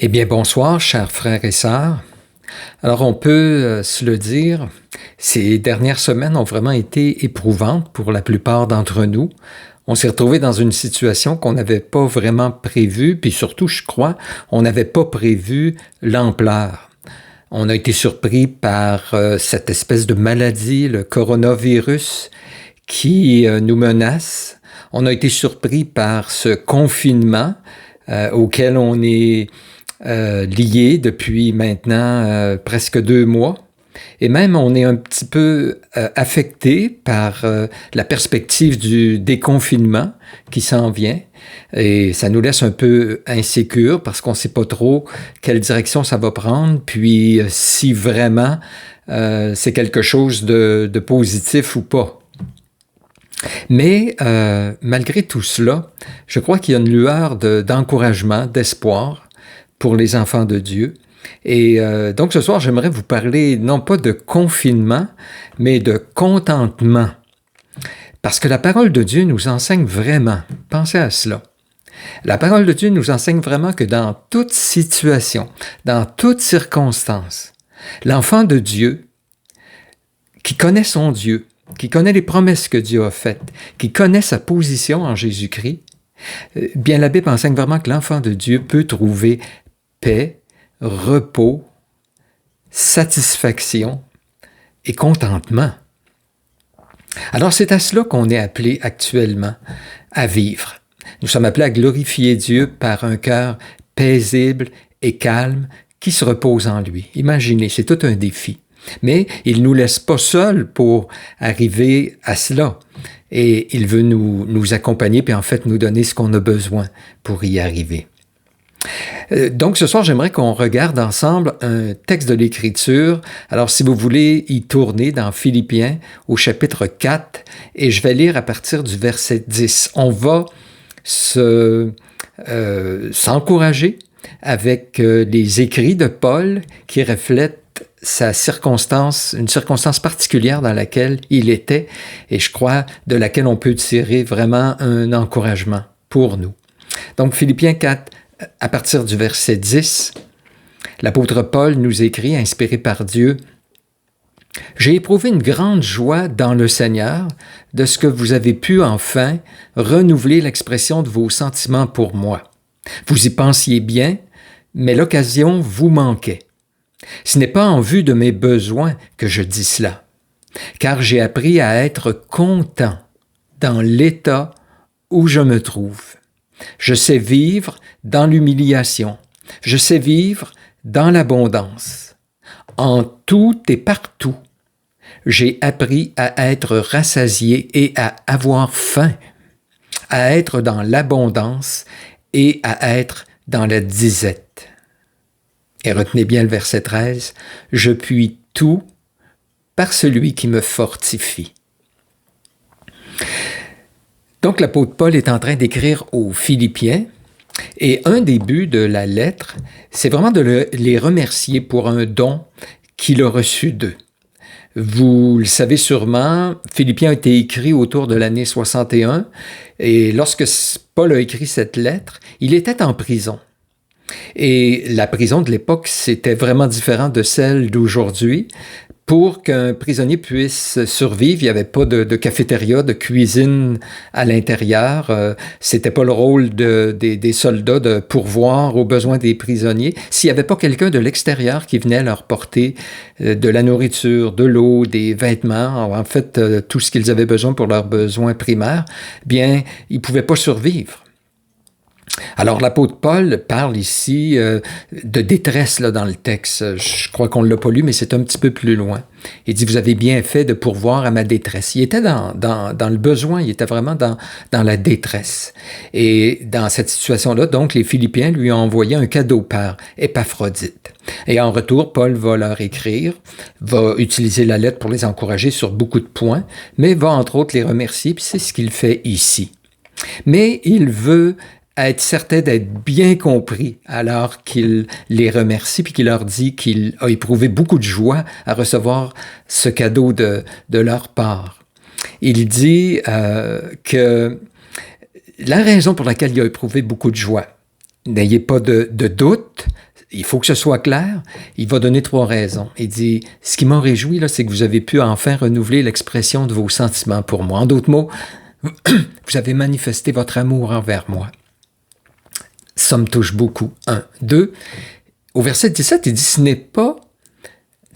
Eh bien, bonsoir, chers frères et sœurs. Alors, on peut se le dire, ces dernières semaines ont vraiment été éprouvantes pour la plupart d'entre nous. On s'est retrouvés dans une situation qu'on n'avait pas vraiment prévue, puis surtout, je crois, on n'avait pas prévu l'ampleur. On a été surpris par cette espèce de maladie, le coronavirus, qui nous menace. On a été surpris par ce confinement auquel on est lié depuis maintenant presque 2 mois. Et même, on est un petit peu affecté par la perspective du déconfinement qui s'en vient. Et ça nous laisse un peu insécures parce qu'on ne sait pas trop quelle direction ça va prendre, puis si vraiment c'est quelque chose de positif ou pas. Mais malgré tout cela, je crois qu'il y a une lueur d'encouragement, d'espoir pour les enfants de Dieu. Et donc ce soir, j'aimerais vous parler non pas de confinement, mais de contentement. Parce que la parole de Dieu nous enseigne vraiment, pensez à cela. La parole de Dieu nous enseigne vraiment que dans toute situation, dans toute circonstance, l'enfant de Dieu, qui connaît son Dieu, qui connaît les promesses que Dieu a faites, qui connaît sa position en Jésus-Christ, bien la Bible enseigne vraiment que l'enfant de Dieu peut trouver paix, repos, satisfaction et contentement. Alors c'est à cela qu'on est appelé actuellement à vivre. Nous sommes appelés à glorifier Dieu par un cœur paisible et calme qui se repose en lui. Imaginez, c'est tout un défi. Mais il ne nous laisse pas seuls pour arriver à cela. Et il veut nous accompagner, puis en fait nous donner ce qu'on a besoin pour y arriver. Donc ce soir, j'aimerais qu'on regarde ensemble un texte de l'Écriture. Alors si vous voulez y tourner dans Philippiens au chapitre 4, et je vais lire à partir du verset 10. On va s'encourager avec les écrits de Paul qui reflètent une circonstance particulière dans laquelle il était, et je crois de laquelle on peut tirer vraiment un encouragement pour nous. Donc Philippiens 4, à partir du verset 10, l'apôtre Paul nous écrit, inspiré par Dieu, « J'ai éprouvé une grande joie dans le Seigneur de ce que vous avez pu enfin renouveler l'expression de vos sentiments pour moi. Vous y pensiez bien, mais l'occasion vous manquait. Ce n'est pas en vue de mes besoins que je dis cela, car j'ai appris à être content dans l'état où je me trouve. Je sais vivre dans l'humiliation. Je sais vivre dans l'abondance. En tout et partout, j'ai appris à être rassasié et à avoir faim, à être dans l'abondance et à être dans la disette. » Et retenez bien le verset 13, « Je puis tout par celui qui me fortifie. » Donc, l'apôtre Paul est en train d'écrire aux Philippiens, et un des buts de la lettre, c'est vraiment de les remercier pour un don qu'il a reçu d'eux. Vous le savez sûrement, Philippiens a été écrit autour de l'année 61, et lorsque Paul a écrit cette lettre, il était en prison. Et la prison de l'époque, c'était vraiment différent de celle d'aujourd'hui. Pour qu'un prisonnier puisse survivre, il n'y avait pas de cafétéria, de cuisine à l'intérieur. C'était pas le rôle des soldats de pourvoir aux besoins des prisonniers. S'il n'y avait pas quelqu'un de l'extérieur qui venait leur porter de la nourriture, de l'eau, des vêtements, en fait, tout ce qu'ils avaient besoin pour leurs besoins primaires, bien, ils ne pouvaient pas survivre. Alors, l'apôtre Paul parle ici de détresse là, dans le texte. Je crois qu'on ne l'a pas lu, mais c'est un petit peu plus loin. Il dit, « Vous avez bien fait de pourvoir à ma détresse. » Il était dans le besoin, il était vraiment dans la détresse. Et dans cette situation-là, donc, les Philippiens lui ont envoyé un cadeau par Épaphrodite. Et en retour, Paul va leur écrire, va utiliser la lettre pour les encourager sur beaucoup de points, mais va entre autres les remercier, puis c'est ce qu'il fait ici. Mais il veut à être certain d'être bien compris alors qu'il les remercie puis qu'il leur dit qu'il a éprouvé beaucoup de joie à recevoir ce cadeau de leur part. Il dit que la raison pour laquelle il a éprouvé beaucoup de joie, n'ayez pas de doute, il faut que ce soit clair. Il va donner 3 raisons. Il dit, ce qui m'a réjoui, là, c'est que vous avez pu enfin renouveler l'expression de vos sentiments pour moi. En d'autres mots, vous avez manifesté votre amour envers moi. Ça me touche beaucoup. 1. 2, au verset 17, il dit, ce n'est pas...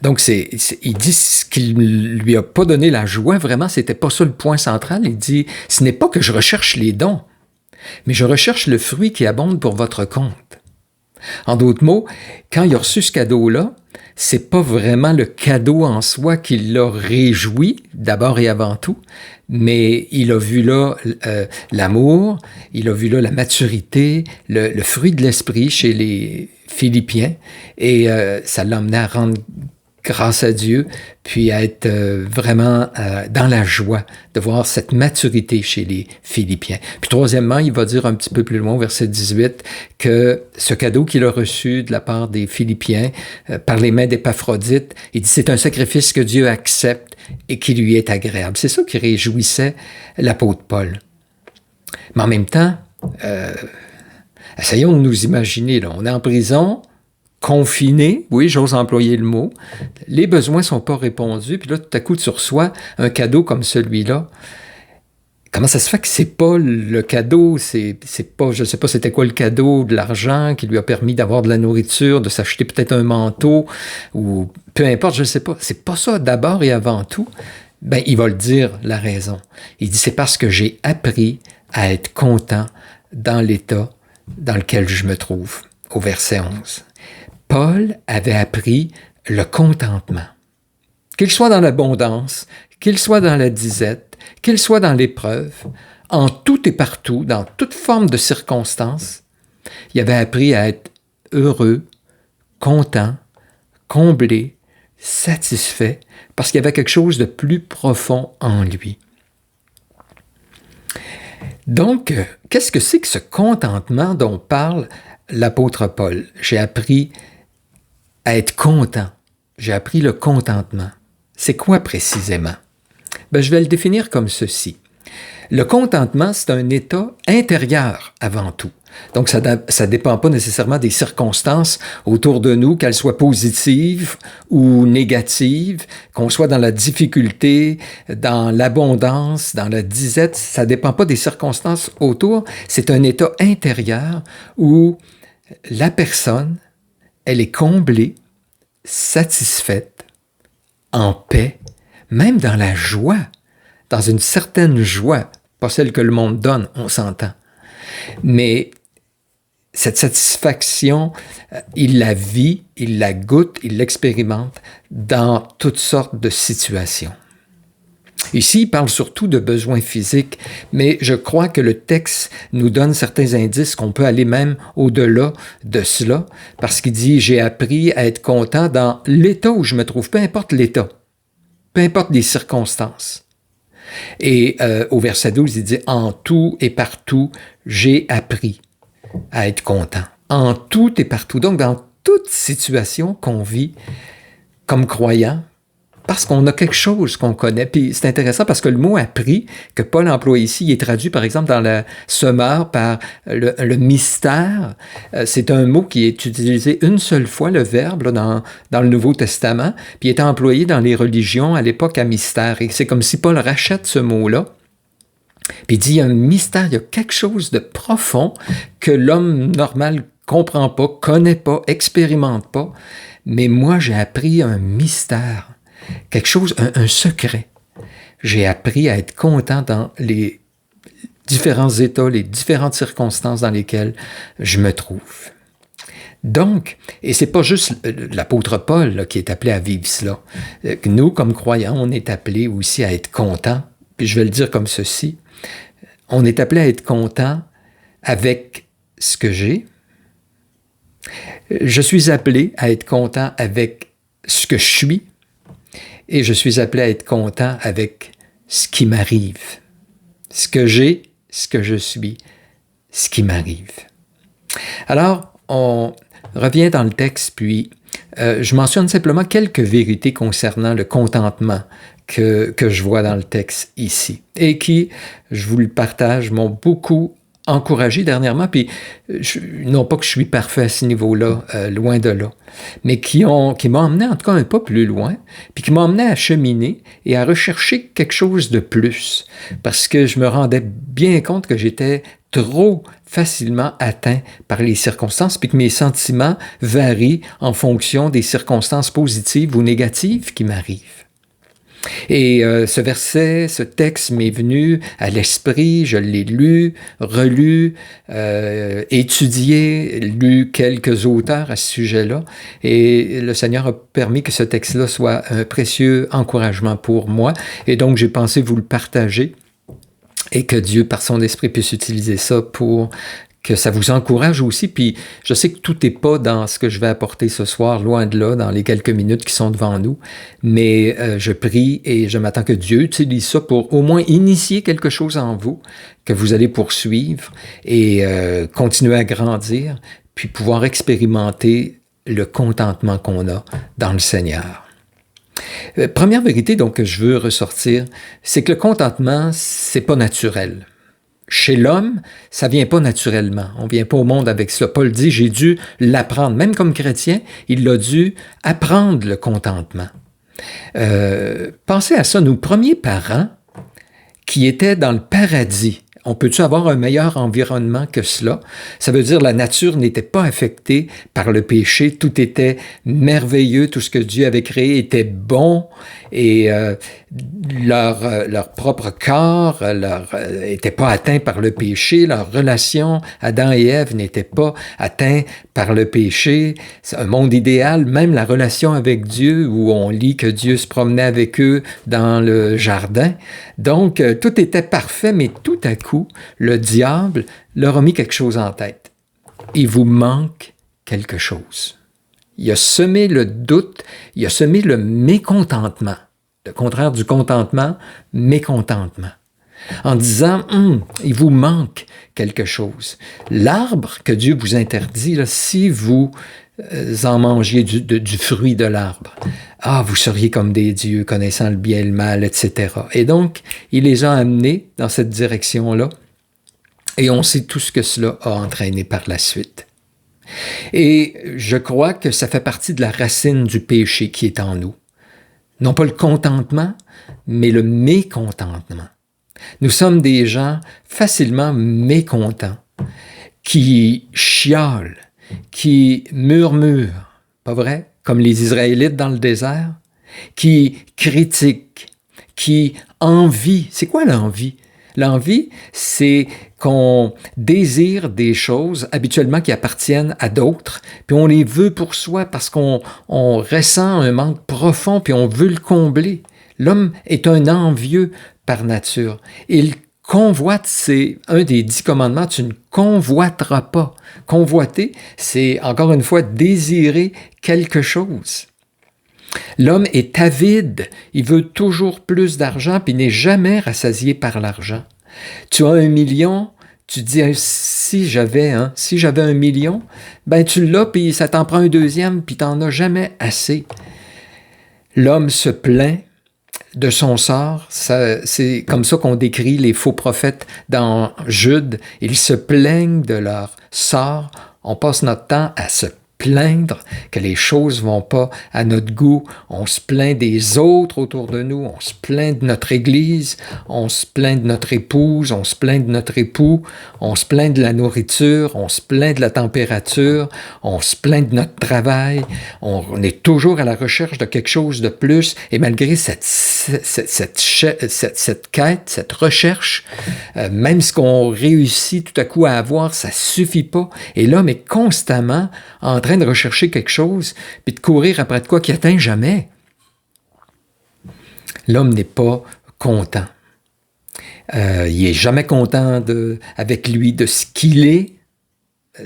Donc, il dit ce qu'il lui a pas donné la joie, vraiment, c'était pas ça le point central. Il dit, ce n'est pas que je recherche les dons, mais je recherche le fruit qui abonde pour votre compte. En d'autres mots, quand il a reçu ce cadeau-là, c'est pas vraiment le cadeau en soi qui l'a réjoui, d'abord et avant tout, mais il a vu là l'amour, il a vu là la maturité, le fruit de l'esprit chez les Philippiens, et ça l'a amené à rendre grâce à Dieu, puis à être vraiment dans la joie de voir cette maturité chez les Philippiens. Puis troisièmement, il va dire un petit peu plus loin, au verset 18, que ce cadeau qu'il a reçu de la part des Philippiens par les mains d'Épaphrodite, il dit c'est un sacrifice que Dieu accepte et qui lui est agréable. C'est ça qui réjouissait l'apôtre Paul. Mais en même temps, essayons de nous imaginer, là, on est en prison, confiné, oui, j'ose employer le mot, les besoins ne sont pas répondus, puis là, tout à coup, tu reçois un cadeau comme celui-là. Comment ça se fait que c'est pas le cadeau, c'est pas, je sais pas c'était quoi le cadeau, de l'argent qui lui a permis d'avoir de la nourriture, de s'acheter peut-être un manteau, ou peu importe, je sais pas. C'est pas ça d'abord et avant tout. Ben, il va le dire, la raison. Il dit, c'est parce que j'ai appris à être content dans l'état dans lequel je me trouve, au verset 11. Paul avait appris le contentement. Qu'il soit dans l'abondance, qu'il soit dans la disette, qu'il soit dans l'épreuve, en tout et partout, dans toute forme de circonstances, il avait appris à être heureux, content, comblé, satisfait, parce qu'il y avait quelque chose de plus profond en lui. Donc, qu'est-ce que c'est que ce contentement dont parle l'apôtre Paul? J'ai appris à être content. J'ai appris le contentement. C'est quoi précisément? Je vais le définir comme ceci. Le contentement, c'est un état intérieur avant tout. Donc, ça ne dépend pas nécessairement des circonstances autour de nous, qu'elles soient positives ou négatives, qu'on soit dans la difficulté, dans l'abondance, dans la disette. Ça ne dépend pas des circonstances autour. C'est un état intérieur où la personne, elle est comblée, satisfaite, en paix, même dans la joie, dans une certaine joie, pas celle que le monde donne, on s'entend. Mais cette satisfaction, il la vit, il la goûte, il l'expérimente dans toutes sortes de situations. Ici, il parle surtout de besoins physiques, mais je crois que le texte nous donne certains indices qu'on peut aller même au-delà de cela, parce qu'il dit « J'ai appris à être content dans l'état où je me trouve, peu importe l'état, peu importe les circonstances. » Et au verset 12, il dit « En tout et partout, j'ai appris à être content. » En tout et partout, donc dans toute situation qu'on vit comme croyant, parce qu'on a quelque chose qu'on connaît. Puis c'est intéressant parce que le mot « appris » que Paul emploie ici, il est traduit par exemple dans la Sommeur par le mystère. C'est un mot qui est utilisé une seule fois, le verbe, là, dans le Nouveau Testament, puis il est employé dans les religions à l'époque à mystère. Et c'est comme si Paul rachète ce mot-là. Puis il dit, il y a un mystère, il y a quelque chose de profond que l'homme normal comprend pas, connaît pas, expérimente pas. Mais moi, j'ai appris un mystère. Quelque chose, un secret. J'ai appris à être content dans les différents états, les différentes circonstances dans lesquelles je me trouve. Donc, et c'est pas juste l'apôtre Paul là, qui est appelé à vivre cela. Nous, comme croyants, on est appelés aussi à être contents. Puis je vais le dire comme ceci. On est appelé à être content avec ce que j'ai. Je suis appelé à être content avec ce que je suis. Et je suis appelé à être content avec ce qui m'arrive. Ce que j'ai, ce que je suis, ce qui m'arrive. Alors, on revient dans le texte, puis je mentionne simplement quelques vérités concernant le contentement que je vois dans le texte ici, et qui, je vous le partage, m'ont beaucoup encouragé dernièrement, puis non pas que je suis parfait à ce niveau-là, loin de là, mais qui m'ont emmené en tout cas un pas plus loin, puis qui m'ont emmené à cheminer et à rechercher quelque chose de plus, parce que je me rendais bien compte que j'étais trop facilement atteint par les circonstances, puis que mes sentiments varient en fonction des circonstances positives ou négatives qui m'arrivent. Et ce verset, ce texte m'est venu à l'esprit, je l'ai lu, relu, étudié, lu quelques auteurs à ce sujet-là, et le Seigneur a permis que ce texte-là soit un précieux encouragement pour moi, et donc j'ai pensé vous le partager, et que Dieu, par son esprit, puisse utiliser ça pour que ça vous encourage aussi. Puis je sais que tout n'est pas dans ce que je vais apporter ce soir, loin de là, dans les quelques minutes qui sont devant nous, mais je prie et je m'attends que Dieu utilise ça pour au moins initier quelque chose en vous, que vous allez poursuivre et continuer à grandir, puis pouvoir expérimenter le contentement qu'on a dans le Seigneur. Première vérité donc que je veux ressortir, c'est que le contentement, c'est pas naturel. Chez l'homme, ça vient pas naturellement. On vient pas au monde avec ça. Paul dit, j'ai dû l'apprendre. Même comme chrétien, il a dû apprendre le contentement. Pensez à ça, nos premiers parents qui étaient dans le paradis. On peut-tu avoir un meilleur environnement que cela? Ça veut dire que la nature n'était pas affectée par le péché. Tout était merveilleux. Tout ce que Dieu avait créé était bon. Et leur propre corps n'était pas atteint par le péché. Leur relation, Adam et Ève, n'était pas atteint par le péché. C'est un monde idéal. Même la relation avec Dieu, où on lit que Dieu se promenait avec eux dans le jardin. Donc, tout était parfait, mais tout à coup, le diable leur a mis quelque chose en tête. Il vous manque quelque chose. Il a semé le doute, il a semé le mécontentement. Le contraire du contentement, mécontentement. En disant, il vous manque quelque chose. L'arbre que Dieu vous interdit, là, si vous en mangiez du fruit de l'arbre, vous seriez comme des dieux, connaissant le bien et le mal, etc. Et donc, il les a amenés dans cette direction-là, et on sait tout ce que cela a entraîné par la suite. Et je crois que ça fait partie de la racine du péché qui est en nous. Non pas le contentement, mais le mécontentement. Nous sommes des gens facilement mécontents, qui chiolent, qui murmurent, pas vrai? Comme les Israélites dans le désert, qui critiquent, qui envient. C'est quoi l'envie? L'envie, c'est qu'on désire des choses habituellement qui appartiennent à d'autres, puis on les veut pour soi parce qu'on ressent un manque profond, puis on veut le combler. L'homme est un envieux par nature. Il convoite, c'est un des 10 commandements, tu ne convoiteras pas. Convoiter, c'est encore une fois désirer quelque chose. L'homme est avide, il veut toujours plus d'argent, puis n'est jamais rassasié par l'argent. Tu as 1 million, tu dis, si j'avais 1 million, ben tu l'as, puis ça t'en prend un deuxième, puis t'en as jamais assez. L'homme se plaint de son sort, c'est comme ça qu'on décrit les faux prophètes dans Jude. Ils se plaignent de leur sort. On passe notre temps à se plaindre que les choses vont pas à notre goût. On se plaint des autres autour de nous. On se plaint de notre Église. On se plaint de notre épouse. On se plaint de notre époux. On se plaint de la nourriture. On se plaint de la température. On se plaint de notre travail. On est toujours à la recherche de quelque chose de plus. Et malgré cette quête, cette recherche, même ce qu'on réussit tout à coup à avoir, ça suffit pas. Et l'homme est constamment en train de rechercher quelque chose, puis de courir après de quoi qu'il n'atteint jamais. L'homme n'est pas content. Il n'est jamais content avec lui de ce qu'il est.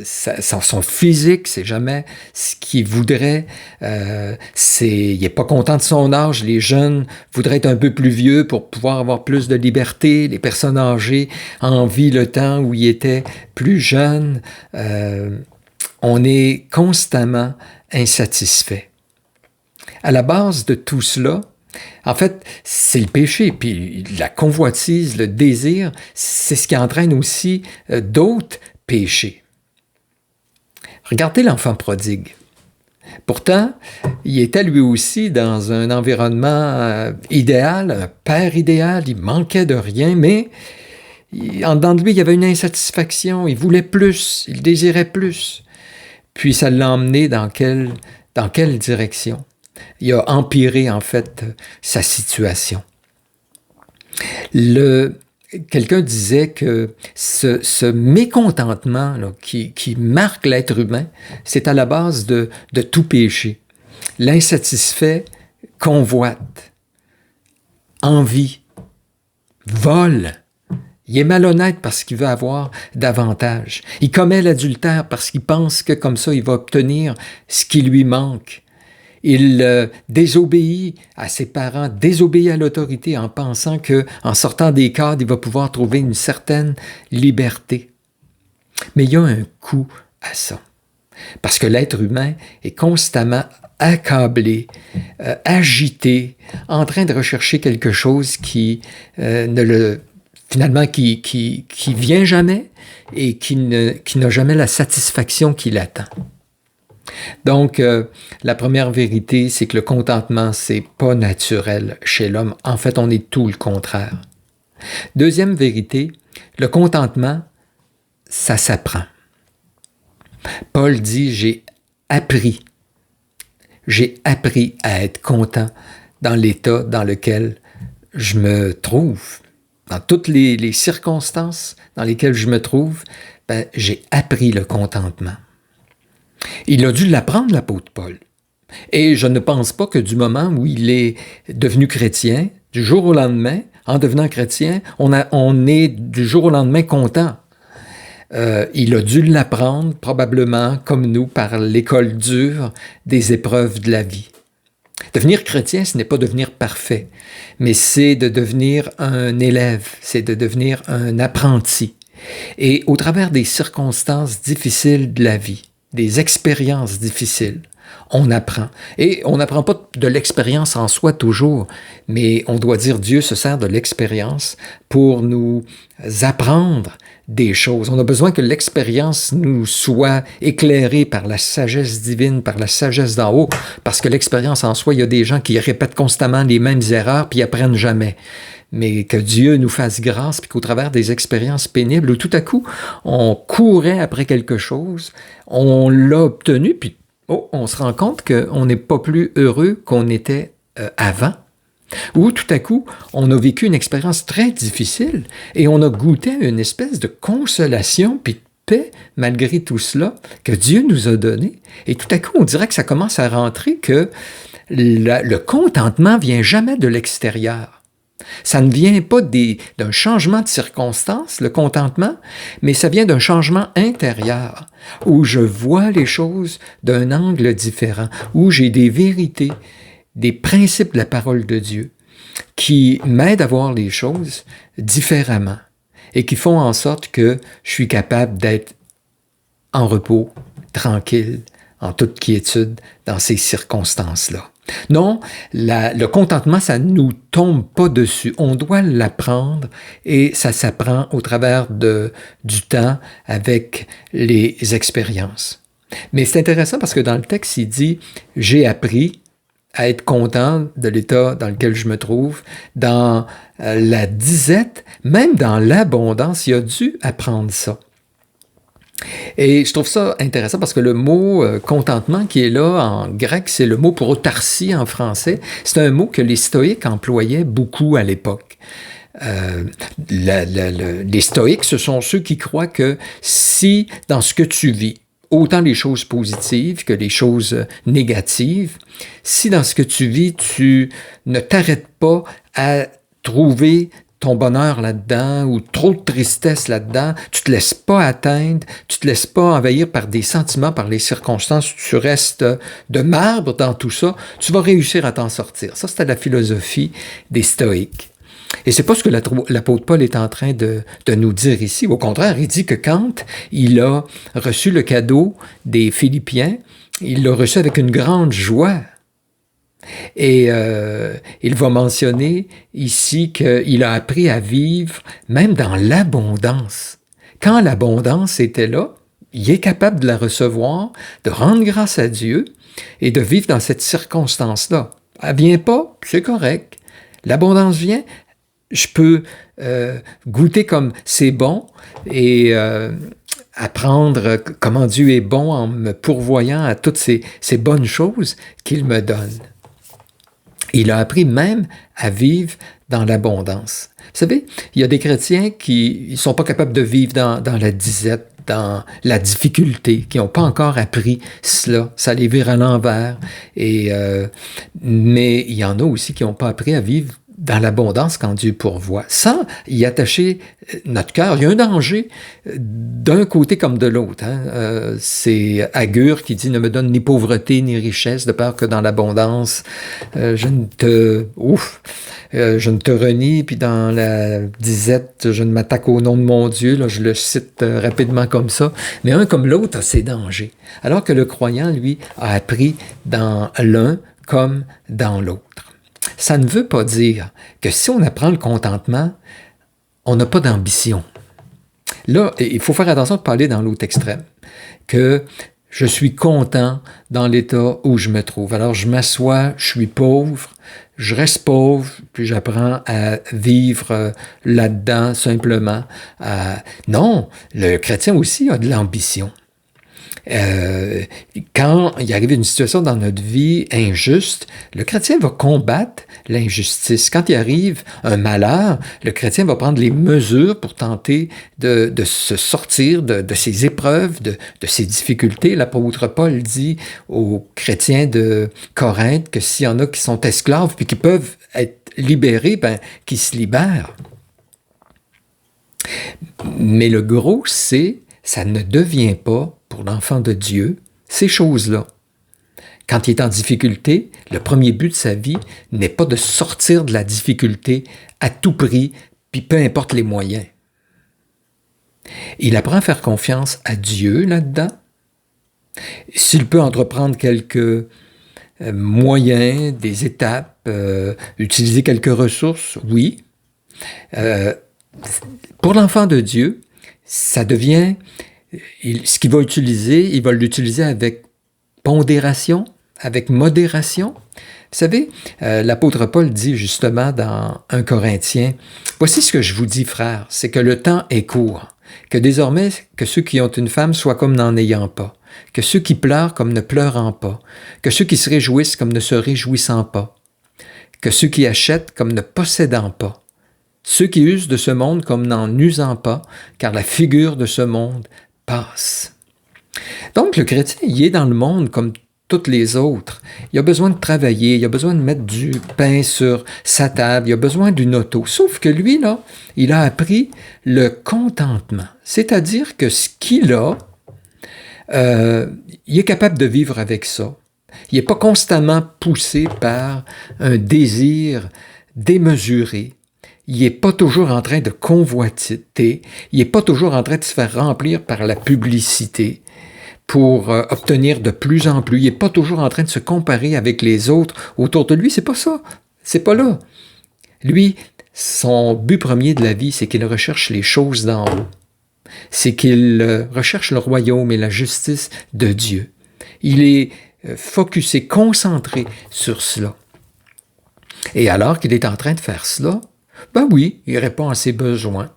Son physique, c'est jamais ce qu'il voudrait. Il n'est pas content de son âge. Les jeunes voudraient être un peu plus vieux pour pouvoir avoir plus de liberté. Les personnes âgées envient le temps où ils étaient plus jeunes. On est constamment insatisfait. À la base de tout cela, En fait, c'est le péché, puis la convoitise, le désir, c'est ce qui entraîne aussi d'autres péchés. Regardez l'enfant prodigue. Pourtant, il était lui aussi dans un environnement idéal, un père idéal, il manquait de rien, mais en dedans de lui, il y avait une insatisfaction, il voulait plus, il désirait plus. Puis ça l'a emmené dans quelle direction? Il a empiré, en fait, sa situation. Quelqu'un disait que ce mécontentement là, qui marque l'être humain, c'est à la base de tout péché. L'insatisfait convoite, envie, vole. Il est malhonnête parce qu'il veut avoir davantage. Il commet l'adultère parce qu'il pense que comme ça, il va obtenir ce qui lui manque. Il désobéit à ses parents, désobéit à l'autorité en pensant qu'en sortant des cadres, il va pouvoir trouver une certaine liberté. Mais il y a un coût à ça. Parce que l'être humain est constamment accablé, agité, en train de rechercher quelque chose qui finalement, qui vient jamais et qui n'a jamais la satisfaction qu'il attend. Donc, la première vérité, c'est que le contentement, c'est pas naturel chez l'homme. En fait, on est tout le contraire. Deuxième vérité, le contentement, ça s'apprend. Paul dit, j'ai appris à être content dans l'état dans lequel je me trouve. Dans toutes les circonstances dans lesquelles je me trouve, j'ai appris le contentement. Il a dû l'apprendre, l'apôtre Paul. Et je ne pense pas que du moment où il est devenu chrétien, du jour au lendemain, en devenant chrétien, on est du jour au lendemain content. Il a dû l'apprendre, probablement, comme nous, par l'école dure des épreuves de la vie. Devenir chrétien, ce n'est pas devenir parfait, mais c'est de devenir un élève, c'est de devenir un apprenti. Et au travers des circonstances difficiles de la vie, des expériences difficiles, on apprend. Et on n'apprend pas de l'expérience en soi toujours, mais on doit dire Dieu se sert de l'expérience pour nous apprendre des choses. On a besoin que l'expérience nous soit éclairée par la sagesse divine, par la sagesse d'en haut, parce que l'expérience en soi, il y a des gens qui répètent constamment les mêmes erreurs puis ils apprennent jamais. Mais que Dieu nous fasse grâce, puis qu'au travers des expériences pénibles, où tout à coup, on courait après quelque chose, on l'a obtenu, puis on se rend compte qu'on n'est pas plus heureux qu'on était avant. Ou tout à coup, on a vécu une expérience très difficile et on a goûté à une espèce de consolation puis de paix malgré tout cela que Dieu nous a donné. Et tout à coup, on dirait que ça commence à rentrer que le contentement vient jamais de l'extérieur. Ça ne vient pas d'un changement de circonstance, le contentement, mais ça vient d'un changement intérieur, où je vois les choses d'un angle différent, où j'ai des vérités, des principes de la parole de Dieu qui m'aident à voir les choses différemment et qui font en sorte que je suis capable d'être en repos, tranquille, en toute quiétude dans ces circonstances-là. Non, le contentement, ça ne nous tombe pas dessus. On doit l'apprendre et ça s'apprend au travers du temps avec les expériences. Mais c'est intéressant parce que dans le texte, il dit « J'ai appris à être content de l'état dans lequel je me trouve, dans la disette, même dans l'abondance. » Il a dû apprendre ça. Et je trouve ça intéressant parce que le mot contentement qui est là en grec, c'est le mot pour autarcie en français. C'est un mot que les stoïques employaient beaucoup à l'époque. Les stoïques, ce sont ceux qui croient que si dans ce que tu vis, autant les choses positives que les choses négatives, si dans ce que tu vis, tu ne t'arrêtes pas à trouver ton bonheur là-dedans ou trop de tristesse là-dedans, tu te laisses pas atteindre, tu te laisses pas envahir par des sentiments, par les circonstances, tu restes de marbre dans tout ça, tu vas réussir à t'en sortir. Ça, c'était la philosophie des stoïques. Et c'est pas ce que l'apôtre Paul est en train de nous dire ici. Au contraire, il dit que quand il a reçu le cadeau des Philippiens, il l'a reçu avec une grande joie. Et il va mentionner ici qu'il a appris à vivre même dans l'abondance. Quand l'abondance était là, il est capable de la recevoir, de rendre grâce à Dieu et de vivre dans cette circonstance-là. Elle ne vient pas, c'est correct. L'abondance vient, je peux goûter comme c'est bon et apprendre comment Dieu est bon en me pourvoyant à toutes ces bonnes choses qu'il me donne. Il a appris même à vivre dans l'abondance. Vous savez, il y a des chrétiens qui ne sont pas capables de vivre dans la disette, dans la difficulté, qui n'ont pas encore appris cela. Ça les vire à l'envers. Mais il y en a aussi qui n'ont pas appris à vivre dans l'abondance quand Dieu pourvoit. Sans y attacher notre cœur, il y a un danger d'un côté comme de l'autre. C'est Agur qui dit « Ne me donne ni pauvreté ni richesse, de peur que dans l'abondance, je ne te renie. » Puis dans la disette, « Je ne m'attaque au nom de mon Dieu. » Là, je le cite rapidement comme ça. Mais un comme l'autre a ses dangers. Alors que le croyant, lui, a appris dans l'un comme dans l'autre. Ça ne veut pas dire que si on apprend le contentement, on n'a pas d'ambition. Là, il faut faire attention de ne pas aller dans l'autre extrême, que je suis content dans l'état où je me trouve. Alors, je m'assois, je suis pauvre, je reste pauvre, puis j'apprends à vivre là-dedans simplement. Non, le chrétien aussi a de l'ambition. Quand il arrive une situation dans notre vie injuste, le chrétien va combattre l'injustice. Quand il arrive un malheur, le chrétien va prendre les mesures pour tenter de se sortir de ses épreuves, de ses difficultés. L'apôtre Paul dit aux chrétiens de Corinthe que s'il y en a qui sont esclaves puis qui peuvent être libérés, qu'ils se libèrent. Mais le gros, ça ne devient pas, pour l'enfant de Dieu, ces choses-là. Quand il est en difficulté, le premier but de sa vie n'est pas de sortir de la difficulté à tout prix, puis peu importe les moyens. Il apprend à faire confiance à Dieu là-dedans. S'il peut entreprendre quelques moyens, des étapes, utiliser quelques ressources, oui. Pour l'enfant de Dieu, ça devient... ce qu'il va utiliser, il va l'utiliser avec pondération, avec modération. Vous savez, l'apôtre Paul dit justement dans 1 Corinthiens, « Voici ce que je vous dis, frères, c'est que le temps est court, que désormais que ceux qui ont une femme soient comme n'en ayant pas, que ceux qui pleurent comme ne pleurant pas, que ceux qui se réjouissent comme ne se réjouissant pas, que ceux qui achètent comme ne possédant pas, ceux qui usent de ce monde comme n'en usant pas, car la figure de ce monde passe. » Donc, le chrétien, il est dans le monde comme toutes les autres. Il a besoin de travailler, il a besoin de mettre du pain sur sa table, il a besoin d'une auto. Sauf que lui, là, il a appris le contentement. C'est-à-dire que ce qu'il a, il est capable de vivre avec ça. Il n'est pas constamment poussé par un désir démesuré. Il n'est pas toujours en train de convoiter, il n'est pas toujours en train de se faire remplir par la publicité pour obtenir de plus en plus. Il n'est pas toujours en train de se comparer avec les autres autour de lui. C'est pas ça. C'est pas là. Lui, son but premier de la vie, c'est qu'il recherche les choses d'en haut. C'est qu'il recherche le royaume et la justice de Dieu. Il est focusé, concentré sur cela. Et alors qu'il est en train de faire cela, ben oui, il répond à ses besoins.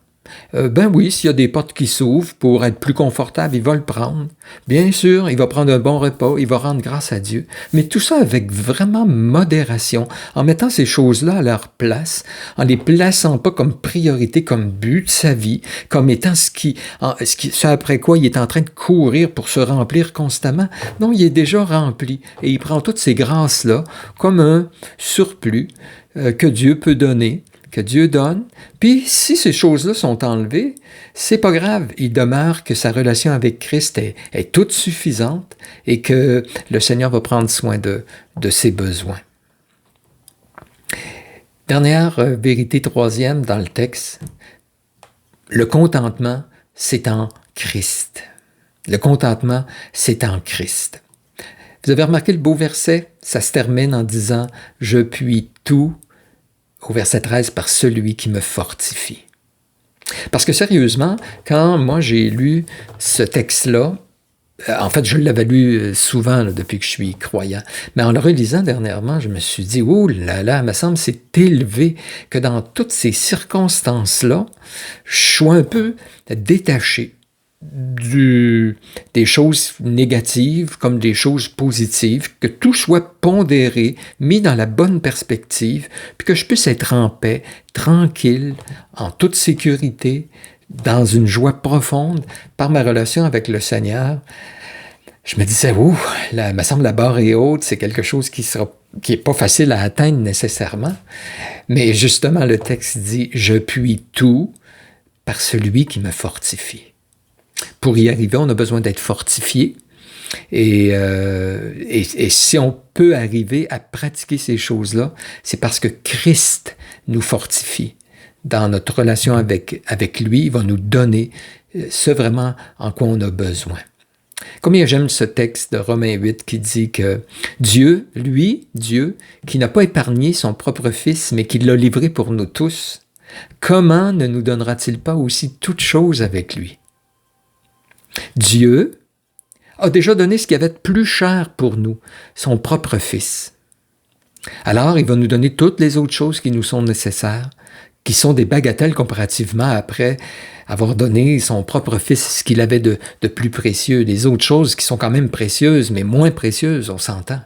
Ben oui, s'il y a des portes qui s'ouvrent pour être plus confortable, il va le prendre. Bien sûr, il va prendre un bon repas, il va rendre grâce à Dieu. Mais tout ça avec vraiment modération, en mettant ces choses-là à leur place, en les plaçant pas comme priorité, comme but de sa vie, comme étant ce après quoi il est en train de courir pour se remplir constamment. Non, il est déjà rempli et il prend toutes ces grâces-là comme un surplus que Dieu peut donner, que Dieu donne, puis si ces choses-là sont enlevées, c'est pas grave, il demeure que sa relation avec Christ est toute suffisante et que le Seigneur va prendre soin de ses besoins. Dernière vérité, troisième dans le texte, le contentement, c'est en Christ. Le contentement, c'est en Christ. Vous avez remarqué le beau verset? Ça se termine en disant « Je puis tout » au verset 13 « par celui qui me fortifie ». Parce que sérieusement, quand moi j'ai lu ce texte-là, en fait, je l'avais lu souvent là, depuis que je suis croyant, mais en le relisant dernièrement, je me suis dit « Oh là là, il me semble que c'est élevé que dans toutes ces circonstances-là, je sois un peu détaché des choses négatives comme des choses positives, que tout soit pondéré, mis dans la bonne perspective, puis que je puisse être en paix, tranquille, en toute sécurité, dans une joie profonde par ma relation avec le Seigneur. » Je me disais, il me semble la barre est haute, c'est quelque chose qui est pas facile à atteindre nécessairement. Mais justement, le texte dit, je puis tout par celui qui me fortifie. Pour y arriver, on a besoin d'être fortifié. Et si on peut arriver à pratiquer ces choses-là, c'est parce que Christ nous fortifie. Dans notre relation avec lui, il va nous donner ce vraiment en quoi on a besoin. Combien j'aime ce texte de Romains 8 qui dit que Dieu, qui n'a pas épargné son propre Fils, mais qui l'a livré pour nous tous, comment ne nous donnera-t-il pas aussi toutes choses avec lui? Dieu a déjà donné ce qu'il y avait de plus cher pour nous, son propre Fils. Alors, il va nous donner toutes les autres choses qui nous sont nécessaires, qui sont des bagatelles comparativement après avoir donné son propre Fils, ce qu'il avait de plus précieux. Les autres choses qui sont quand même précieuses, mais moins précieuses, on s'entend.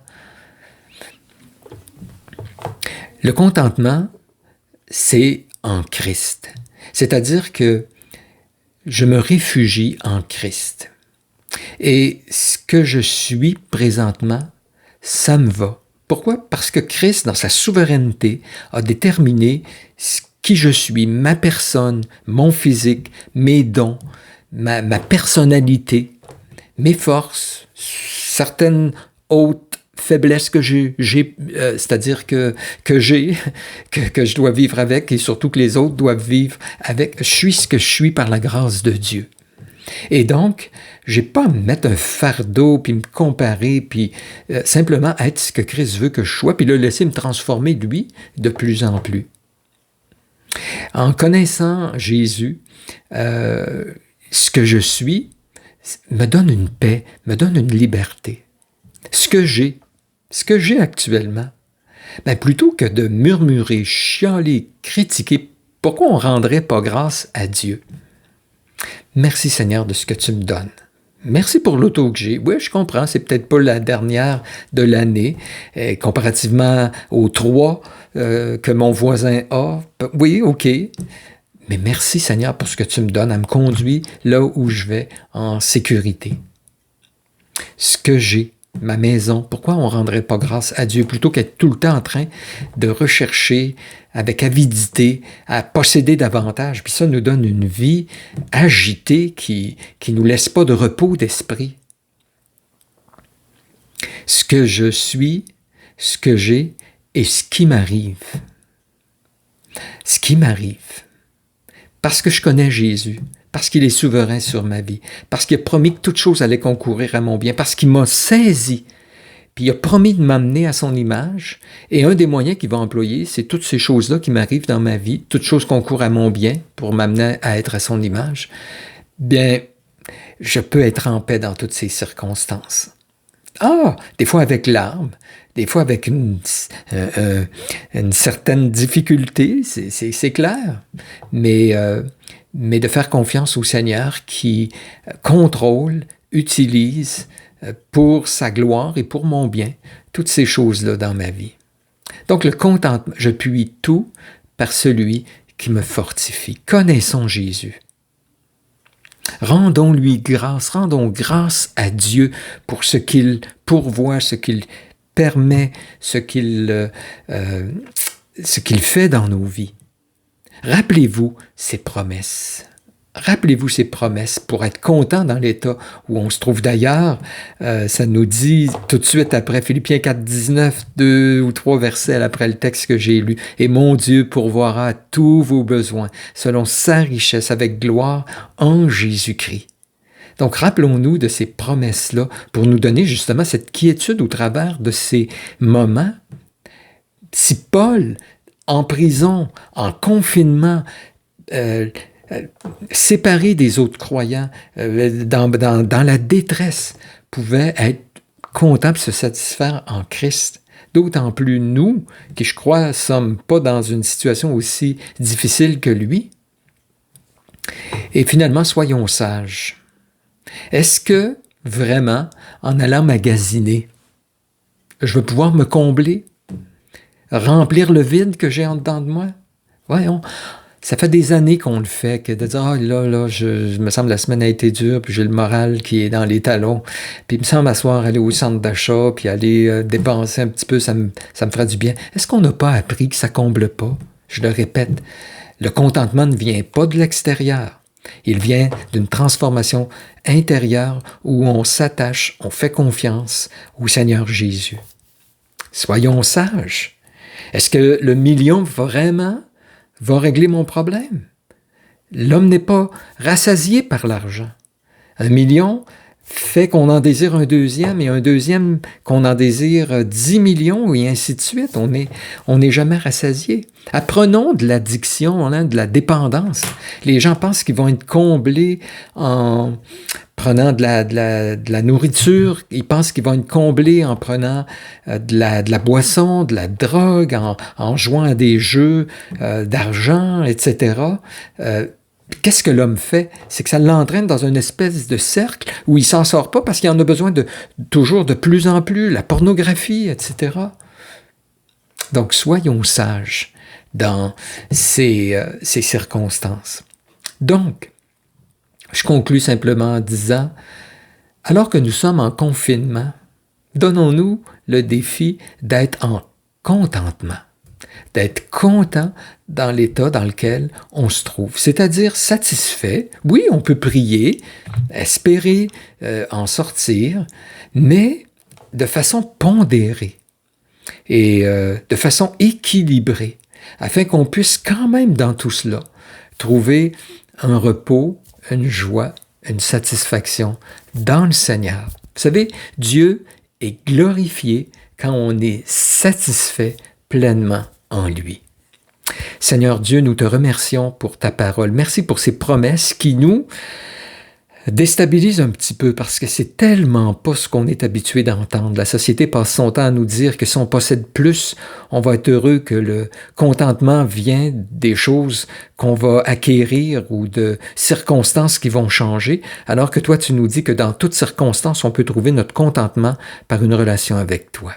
Le contentement, c'est en Christ. C'est-à-dire que je me réfugie en Christ. Et ce que je suis présentement, ça me va. Pourquoi? Parce que Christ, dans sa souveraineté, a déterminé qui je suis, ma personne, mon physique, mes dons, ma personnalité, mes forces, certaines autres faiblesses que j'ai, c'est-à-dire que je dois vivre avec et surtout que les autres doivent vivre avec. Je suis ce que je suis par la grâce de Dieu. Et donc, je n'ai pas à me mettre un fardeau, puis me comparer, puis simplement être ce que Christ veut que je sois, puis le laisser me transformer, lui, de plus en plus. En connaissant Jésus, ce que je suis me donne une paix, me donne une liberté. Ce que j'ai actuellement, plutôt que de murmurer, chialer, critiquer, pourquoi on ne rendrait pas grâce à Dieu? Merci Seigneur de ce que tu me donnes. Merci pour l'auto que j'ai. Oui, je comprends, c'est peut-être pas la dernière de l'année, comparativement aux 3 que mon voisin a. Oui, OK. Mais merci Seigneur pour ce que tu me donnes. Elle me conduit là où je vais en sécurité. Ce que j'ai, ma maison, pourquoi on ne rendrait pas grâce à Dieu plutôt qu'être tout le temps en train de rechercher avec avidité à posséder davantage? Puis ça nous donne une vie agitée qui nous laisse pas de repos d'esprit. Ce que je suis, ce que j'ai et ce qui m'arrive. Ce qui m'arrive. Parce que je connais Jésus, parce qu'il est souverain sur ma vie, parce qu'il a promis que toute chose allait concourir à mon bien, parce qu'il m'a saisi, puis il a promis de m'amener à son image, et un des moyens qu'il va employer, c'est toutes ces choses-là qui m'arrivent dans ma vie, toutes choses concourent à mon bien pour m'amener à être à son image, bien, je peux être en paix dans toutes ces circonstances. Des fois avec larmes, des fois avec une certaine difficulté, c'est clair, mais de faire confiance au Seigneur qui contrôle, utilise pour sa gloire et pour mon bien toutes ces choses-là dans ma vie. Donc le contentement, je puis tout par celui qui me fortifie. Connaissons Jésus. Rendons-lui grâce, rendons grâce à Dieu pour ce qu'il pourvoit, ce qu'il permet, ce qu'il fait dans nos vies. Rappelez-vous ses promesses. Rappelez-vous ces promesses pour être content dans l'état où on se trouve d'ailleurs. Ça nous dit tout de suite après Philippiens 4, 19, 2 ou 3 versets après le texte que j'ai lu. « Et mon Dieu pourvoira tous vos besoins selon sa richesse avec gloire en Jésus-Christ. » Donc, rappelons-nous de ces promesses-là pour nous donner justement cette quiétude au travers de ces moments. Si Paul, en prison, en confinement, séparé des autres croyants, dans la détresse, pouvait être content et se satisfaire en Christ, d'autant plus nous, qui je crois, ne sommes pas dans une situation aussi difficile que lui. Et finalement, soyons sages. Est-ce que, vraiment, en allant magasiner, je vais pouvoir me combler, remplir le vide que j'ai en dedans de moi? Voyons, ça fait des années qu'on le fait, que de dire « Ah, là, je me semble la semaine a été dure, puis j'ai le moral qui est dans les talons, puis il me semble m'asseoir, aller au centre d'achat, puis aller dépenser un petit peu, ça me ferait du bien. » Est-ce qu'on n'a pas appris que ça comble pas? Je le répète, le contentement ne vient pas de l'extérieur. Il vient d'une transformation intérieure où on s'attache, on fait confiance au Seigneur Jésus. Soyons sages. Est-ce que le million vraiment va régler mon problème? L'homme n'est pas rassasié par l'argent. 1 million fait qu'on en désire un deuxième et un deuxième qu'on en désire 10 millions et ainsi de suite. On n'est jamais rassasié. Apprenons de l'addiction, de la dépendance. Les gens pensent qu'ils vont être comblés en prenant de la nourriture. Ils pensent qu'ils vont être comblés en prenant de la boisson, de la drogue, en jouant à des jeux d'argent, etc. Qu'est-ce que l'homme fait? C'est que ça l'entraîne dans une espèce de cercle où il ne s'en sort pas parce qu'il en a besoin toujours de plus en plus, la pornographie, etc. Donc, soyons sages dans ces circonstances. Donc, je conclus simplement en disant, alors que nous sommes en confinement, donnons-nous le défi d'être en contentement, d'être content dans l'état dans lequel on se trouve, c'est-à-dire satisfait. Oui, on peut prier, espérer en sortir, mais de façon pondérée et de façon équilibrée, afin qu'on puisse quand même dans tout cela trouver un repos, une joie, une satisfaction dans le Seigneur. Vous savez, Dieu est glorifié quand on est satisfait pleinement en lui. Seigneur Dieu, nous te remercions pour ta parole. Merci pour ces promesses qui nous déstabilisent un petit peu parce que c'est tellement pas ce qu'on est habitué d'entendre. La société passe son temps à nous dire que si on possède plus, on va être heureux, que le contentement vient des choses qu'on va acquérir ou de circonstances qui vont changer, alors que toi, tu nous dis que dans toutes circonstances, on peut trouver notre contentement par une relation avec toi.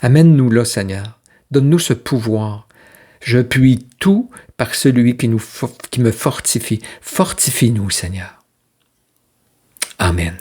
Amène-nous là, Seigneur. Donne-nous ce pouvoir. Je puis tout par celui qui me fortifie. Fortifie-nous, Seigneur. Amen.